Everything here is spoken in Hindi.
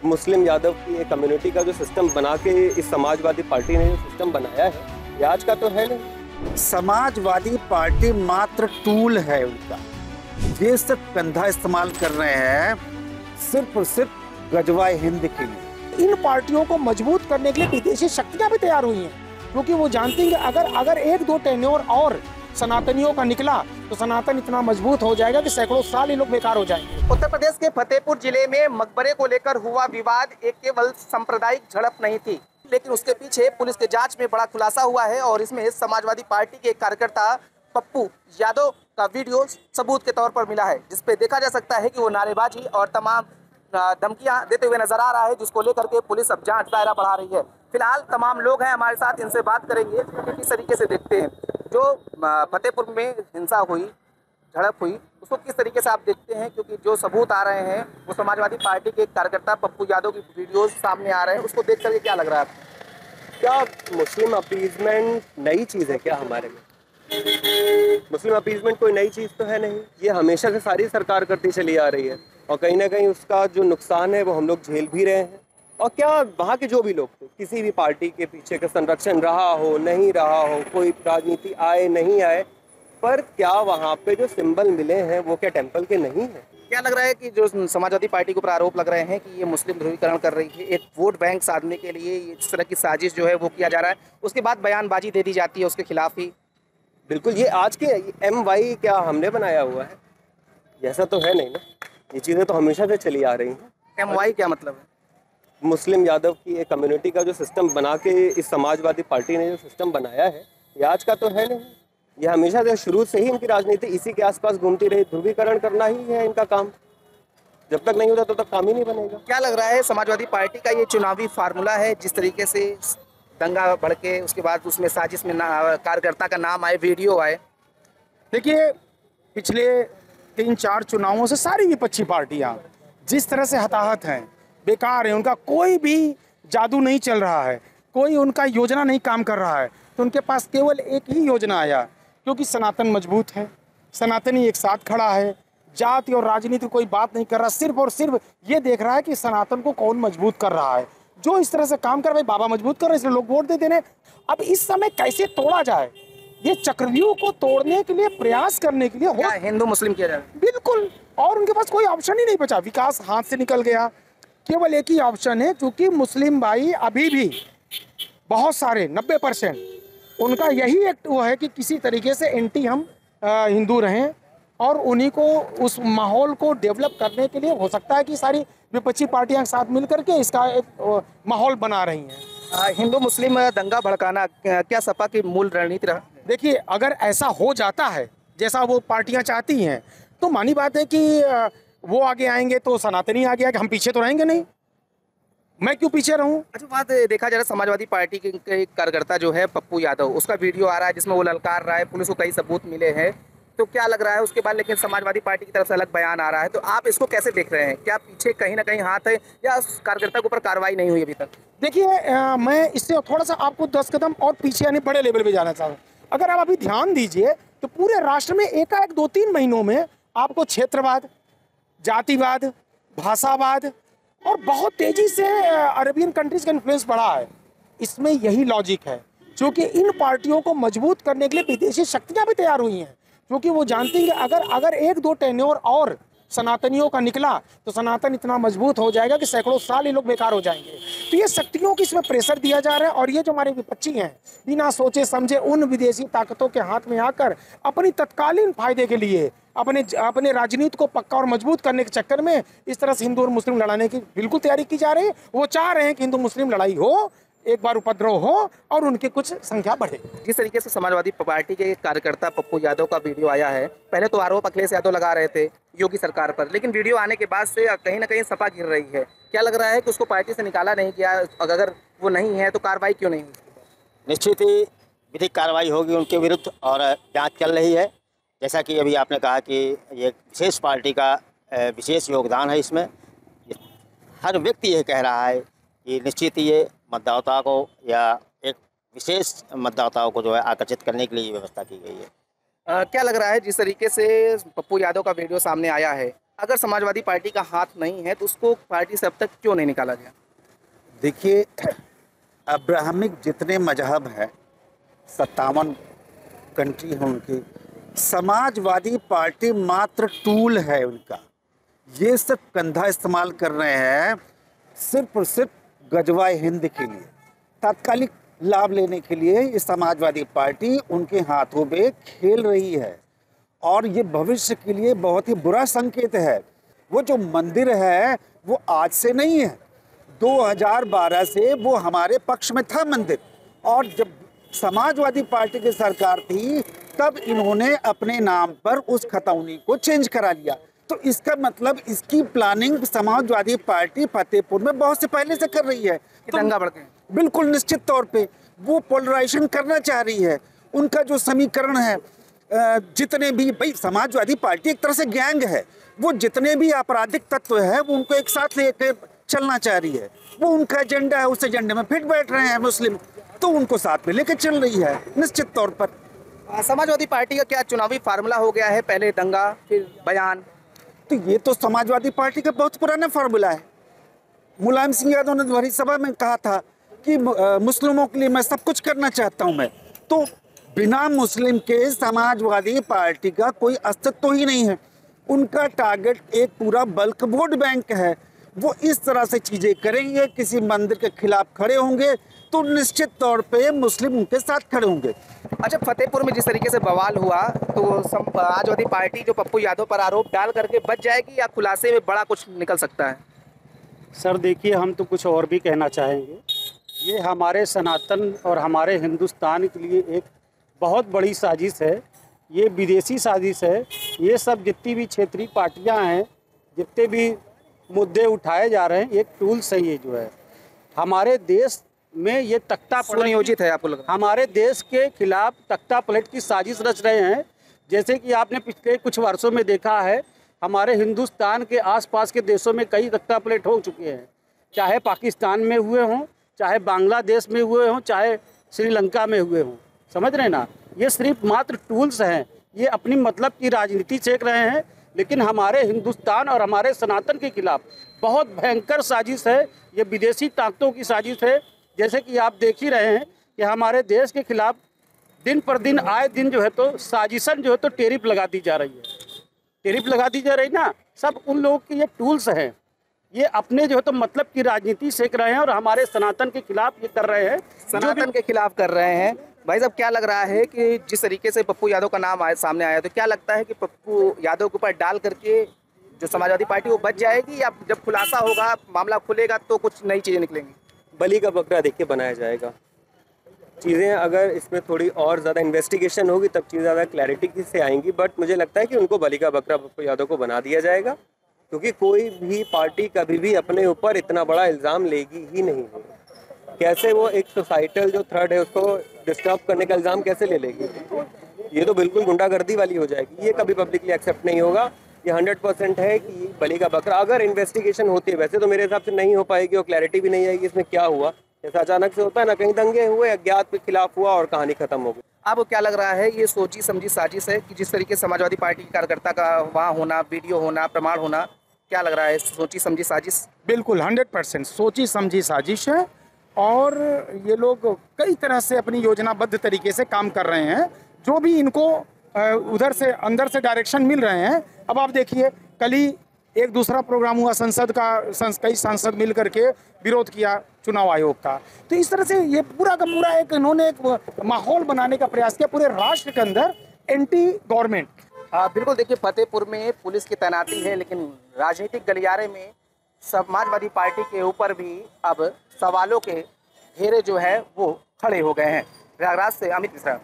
मुस्लिम यादव की एक कम्युनिटी का जो सिस्टम बना के इस समाजवादी पार्टी ने जो सिस्टम बनाया है, ये आज का तो है नहीं। समाजवादी पार्टी मात्र टूल है उनका। ये सिर्फ कंधा इस्तेमाल कर रहे हैं सिर्फ और सिर्फ गजवाए हिंद के लिए। इन पार्टियों को मजबूत करने के लिए विदेशी शक्तियां भी तैयार हुई हैं, क्योंकि वो जानती हैं कि अगर एक दो टेन्योर और सनातनियों का निकला तो सनातन इतना मजबूत हो जाएगा कि सैकड़ों साल ये लोग बेकार हो जाएंगे। उत्तर प्रदेश के फतेहपुर जिले में मकबरे को लेकर हुआ विवाद एक केवल सांप्रदायिक झड़प नहीं थी, लेकिन उसके पीछे पुलिस के जांच में बड़ा खुलासा हुआ है और इसमें समाजवादी पार्टी के कार्यकर्ता पप्पू यादव का वीडियो सबूत के तौर पर मिला है, जिसपे देखा जा सकता है कि वो नारेबाजी और तमाम धमकियां देते हुए नजर आ रहा है, जिसको लेकर के पुलिस अब जांच दायरा बढ़ा रही है। फिलहाल तमाम लोग हैं हमारे साथ, इनसे बात करेंगे कि किस तरीके से देखते हैं जो फतेहपुर में हिंसा हुई, झड़प हुई, उसको किस तरीके से आप देखते हैं, क्योंकि जो सबूत आ रहे हैं वो समाजवादी पार्टी के कार्यकर्ता पप्पू यादव की वीडियोस सामने आ रहे हैं, उसको देख करके क्या लग रहा है आपको? क्या मुस्लिम अपीजमेंट नई चीज़ है क्या हमारे में? मुस्लिम अपीजमेंट कोई नई चीज़ तो है नहीं, ये हमेशा से सारी सरकार करती चली आ रही है और कहीं ना कहीं उसका जो नुकसान है वो हम लोग झेल भी रहे हैं। और क्या वहाँ के जो भी लोग थे, किसी भी पार्टी के पीछे का संरक्षण रहा हो नहीं रहा हो, कोई राजनीति आए नहीं आए, पर क्या वहाँ पे जो सिंबल मिले हैं वो क्या टेम्पल के नहीं है? क्या लग रहा है कि जो समाजवादी पार्टी के ऊपर आरोप लग रहे हैं कि ये मुस्लिम ध्रुवीकरण कर रही है, एक वोट बैंक साधने के लिए इस तरह की साजिश जो है वो किया जा रहा है, उसके बाद बयानबाजी दे दी जाती है उसके खिलाफ ही? बिल्कुल, ये आज के MY क्या हमने बनाया हुआ है? ऐसा तो है नहीं ना, ये चीज़ें तो हमेशा से चली आ रही हैं। MY क्या मतलब है? मुस्लिम यादव की एक कम्युनिटी का जो सिस्टम बना के इस समाजवादी पार्टी ने जो सिस्टम बनाया है, ये आज का तो है नहीं, ये हमेशा से शुरू से ही इनकी राजनीति इसी के आसपास घूमती रही। ध्रुवीकरण करना ही है इनका काम, जब तक नहीं होता तब तक काम ही नहीं बनेगा। क्या लग रहा है समाजवादी पार्टी का ये चुनावी फार्मूला है, जिस तरीके से दंगा भड़के उसके बाद उसमें साजिश में कार्यकर्ता का नाम आए, वीडियो आए? देखिए, पिछले 3-4 चुनावों से सारी विपक्षी पार्टियां जिस तरह से हताहत हैं, बेकार है, उनका कोई भी जादू नहीं चल रहा है, कोई उनका योजना नहीं काम कर रहा है, तो उनके पास केवल एक ही योजना आया, क्योंकि सनातन मजबूत है, सनातनी एक साथ खड़ा है, जाति और राजनीति कोई बात नहीं कर रहा, सिर्फ और सिर्फ ये देख रहा है कि सनातन को कौन मजबूत कर रहा है। जो इस तरह से काम कर रहा है, बाबा मजबूत कर रहे हैं इसलिए लोग वोट देते हैं। अब इस समय कैसे तोड़ा जाए, ये चक्रव्यूह को तोड़ने के लिए प्रयास करने के लिए हिंदू मुस्लिम किया जाए, बिल्कुल, और उनके पास कोई ऑप्शन ही नहीं बचा, विकास हाथ से निकल गया। केवल एक ही ऑप्शन है, क्योंकि मुस्लिम भाई अभी भी बहुत सारे 90% उनका यही एक वो है कि किसी तरीके से एंटी हम हिंदू रहें, और उन्हीं को उस माहौल को डेवलप करने के लिए हो सकता है कि सारी विपक्षी पार्टियां साथ मिल करके इसका एक माहौल बना रही हैं। हिंदू मुस्लिम दंगा भड़काना क्या सपा की मूल रणनीति रहा? देखिए, अगर ऐसा हो जाता है जैसा वो पार्टियां चाहती हैं, तो मानी बात है कि वो आगे आएंगे तो सनातनी आगे आएंगे, हम पीछे तो रहेंगे नहीं, मैं क्यों पीछे रहूं? अच्छा, बात देखा जा रहा है समाजवादी पार्टी के कार्यकर्ता जो है पप्पू यादव, उसका वीडियो आ रहा है जिसमें वो ललकार रहा है, पुलिस को कई सबूत मिले हैं, तो क्या लग रहा है उसके बाद लेकिन समाजवादी पार्टी की तरफ से अलग बयान आ रहा है, तो आप इसको कैसे देख रहे हैं? क्या पीछे कहीं ना कहीं हाथ है या उस कार्यकर्ता के ऊपर कार्रवाई नहीं हुई अभी तक? देखिए, मैं इससे थोड़ा सा आपको 10 कदम और पीछे यानी बड़े लेवल पे जाना चाहूँ। अगर आप अभी ध्यान दीजिए तो पूरे राष्ट्र में एकाएक 2-3 महीनों में आपको क्षेत्रवाद, जातिवाद, भाषावाद और बहुत तेजी से अरबियन कंट्रीज का इन्फ्लुएंस बढ़ा है। इसमें यही लॉजिक है, क्योंकि इन पार्टियों को मजबूत करने के लिए विदेशी शक्तियां भी तैयार हुई हैं, क्योंकि वो जानती हैं कि अगर एक दो टेन्योर और सनातनियों का निकला तो सनातन इतना मजबूत हो जाएगा कि सैकड़ों साल ये लोग बेकार हो जाएंगे। तो ये शक्तियों की इसमें प्रेशर दिया जा रहा है, और ये जो हमारे विपक्षी हैं, बिना सोचे समझे उन विदेशी ताकतों के हाथ में आकर अपनी तत्कालीन फायदे के लिए अपने राजनीति को पक्का और मजबूत करने के चक्कर में इस तरह से हिंदू और मुस्लिम लड़ाने की बिल्कुल तैयारी की जा रही है। वो चाह रहे हैं कि हिंदू मुस्लिम लड़ाई हो, एक बार उपद्रव हो और उनकी कुछ संख्या बढ़े। जिस तरीके से समाजवादी पार्टी के कार्यकर्ता पप्पू यादव का वीडियो आया है, पहले तो आरोप अखिलेश यादव लगा रहे थे योगी सरकार पर, लेकिन वीडियो आने के बाद से कहीं ना कहीं सपा गिर रही है। क्या लग रहा है कि उसको पार्टी से निकाला नहीं गया? अगर वो नहीं है तो कार्रवाई क्यों नहीं हुई? निश्चित ही विधिक कार्रवाई होगी उनके विरुद्ध और जांच चल रही है। जैसा कि अभी आपने कहा कि ये विशेष पार्टी का विशेष योगदान है इसमें। हर व्यक्ति ये कह रहा है कि निश्चित ही ये मतदाताओं को या एक विशेष मतदाताओं को जो है आकर्षित करने के लिए ये व्यवस्था की गई है। क्या लग रहा है जिस तरीके से पप्पू यादव का वीडियो सामने आया है, अगर समाजवादी पार्टी का हाथ नहीं है तो उसको पार्टी से अब तक क्यों नहीं निकाला गया? देखिए, अब्राहमिक जितने मजहब हैं, 57 कंट्री हैं उनकी, समाजवादी पार्टी मात्र टूल है उनका। ये सिर्फ कंधा इस्तेमाल कर रहे हैं सिर्फ और सिर्फ गजवाए हिंद के लिए, तात्कालिक लाभ लेने के लिए ये समाजवादी पार्टी उनके हाथों में खेल रही है और ये भविष्य के लिए बहुत ही बुरा संकेत है। वो जो मंदिर है वो आज से नहीं है, 2012 से वो हमारे पक्ष में था मंदिर, और जब समाजवादी पार्टी की सरकार थी तब इन्होंने अपने नाम पर उस खतौनी को चेंज करा लिया। तो इसका मतलब इसकी प्लानिंग समाजवादी पार्टी फतेहपुर में बहुत से पहले से कर रही है। तो दंगा भड़के बिल्कुल निश्चित तौर पे वो पोलराइजेशन करना चाह रही है। उनका जो समीकरण है, जितने भी, भाई समाजवादी पार्टी एक तरह से गैंग है, वो जितने भी आपराधिक तत्व है वो उनको एक साथ लेकर चलना चाह रही है। वो उनका एजेंडा है, उस एजेंडे में फिट बैठ रहे हैं मुस्लिम, तो उनको साथ में लेकर चल रही है निश्चित तौर पर। समाजवादी पार्टी का क्या चुनावी फार्मूला हो गया है? पहले दंगा, फिर बयान। तो ये तो समाजवादी पार्टी का बहुत पुराना फार्मूला है। मुलायम सिंह यादव ने भरी सभा में कहा था कि मुस्लिमों के लिए मैं सब कुछ करना चाहता हूं मैं। तो बिना मुस्लिम के समाजवादी पार्टी का कोई अस्तित्व ही नहीं है। उनका टारगेट एक पूरा बल्क वोट बैंक है। वो इस तरह से चीज़ें करेंगे, किसी मंदिर के खिलाफ खड़े होंगे तो निश्चित तौर पे मुस्लिम उनके साथ खड़े होंगे। अच्छा, फतेहपुर में जिस तरीके से बवाल हुआ तो समाजवादी पार्टी जो पप्पू यादव पर आरोप डाल करके बच जाएगी या खुलासे में बड़ा कुछ निकल सकता है? सर देखिए, हम तो कुछ और भी कहना चाहेंगे। ये हमारे सनातन और हमारे हिंदुस्तान के लिए एक बहुत बड़ी साजिश है। ये विदेशी साजिश है। ये सब जितनी भी क्षेत्रीय पार्टियां हैं, जितने भी मुद्दे उठाए जा रहे हैं, एक टूल्स है। ये जो है हमारे देश में ये तख्ता सुनियोजित है। आपको लग रहा है हमारे देश के खिलाफ तख्ता पलट की साजिश रच रहे हैं। जैसे कि आपने पिछले कुछ वर्षों में देखा है, हमारे हिंदुस्तान के आसपास के देशों में कई तख्ता पलट हो चुके हैं, चाहे पाकिस्तान में हुए हों, चाहे बांग्लादेश में हुए हों, चाहे श्रीलंका में हुए हों। समझ रहे हैं ना? ये सिर्फ मात्र टूल्स हैं। ये अपनी मतलब की राजनीति सेक रहे हैं, लेकिन हमारे हिंदुस्तान और हमारे सनातन के खिलाफ बहुत भयंकर साजिश है। ये विदेशी ताकतों की साजिश है। जैसे कि आप देख ही रहे हैं कि हमारे देश के खिलाफ दिन पर दिन आए दिन जो है तो साजिशन जो है तो टेरिफ लगा दी जा रही है। टेरिफ लगा दी जा रही ना, सब उन लोगों के ये टूल्स हैं। ये अपने जो है तो मतलब की राजनीति सेक रहे हैं और हमारे सनातन के खिलाफ ये कर रहे हैं, सनातन के खिलाफ कर रहे हैं। भाई साहब, क्या लग रहा है कि जिस तरीके से पप्पू यादव का नाम सामने आया, तो क्या लगता है कि पप्पू यादव के ऊपर डाल करके जो समाजवादी पार्टी वो बच जाएगी, या जब खुलासा होगा, मामला खुलेगा तो कुछ नई चीज़ें निकलेंगी? बलि का बकरा देखिए बनाया जाएगा। चीज़ें अगर इसमें थोड़ी और ज़्यादा इन्वेस्टिगेशन होगी तब चीज़ें ज़्यादा क्लैरिटी से आएंगी। बट मुझे लगता है कि उनको बलि का बकरा पप्पू यादव को बना दिया जाएगा, क्योंकि कोई भी पार्टी कभी भी अपने ऊपर इतना बड़ा इल्ज़ाम लेगी ही नहीं। कैसे वो एक सोसाइटल जो थ्रेड है उसको डिस्टर्ब करने का इल्ज़ाम कैसे ले लेगी? ये तो बिल्कुल गुंडागर्दी वाली हो जाएगी। ये कभी पब्लिकली एक्सेप्ट नहीं होगा। ये 100% है कि बलि का बकरा, अगर इन्वेस्टिगेशन होती है, वैसे तो मेरे हिसाब से नहीं हो पाएगी और क्लैरिटी भी नहीं आएगी इसमें क्या हुआ। जैसा अचानक से होता है ना, कहीं दंगे हुए, अज्ञात के खिलाफ हुआ और कहानी खत्म हो गई। आपको क्या लग रहा है, ये सोची समझी साजिश है कि जिस तरीके से समाजवादी पार्टी के कार्यकर्ता का वहाँ होना, वीडियो होना, प्रमाण होना, क्या लग रहा है सोची समझी साजिश? बिल्कुल 100% सोची समझी साजिश है और ये लोग कई तरह से अपनी योजनाबद्ध तरीके से काम कर रहे हैं। जो भी इनको उधर से अंदर से डायरेक्शन मिल रहे हैं। अब आप देखिए, कल ही एक दूसरा प्रोग्राम हुआ संसद का, कई सांसद मिल करके विरोध किया चुनाव आयोग का। तो इस तरह से ये पूरा का पूरा एक इन्होंने एक माहौल बनाने का प्रयास किया पूरे राष्ट्र के अंदर, एंटी गवर्नमेंट। बिल्कुल, देखिए फतेहपुर में पुलिस की तैनाती है, लेकिन राजनीतिक गलियारे में समाजवादी पार्टी के ऊपर भी अब सवालों के घेरे जो है वो खड़े हो गए हैं। प्रयागराज से अमित मिश्रा।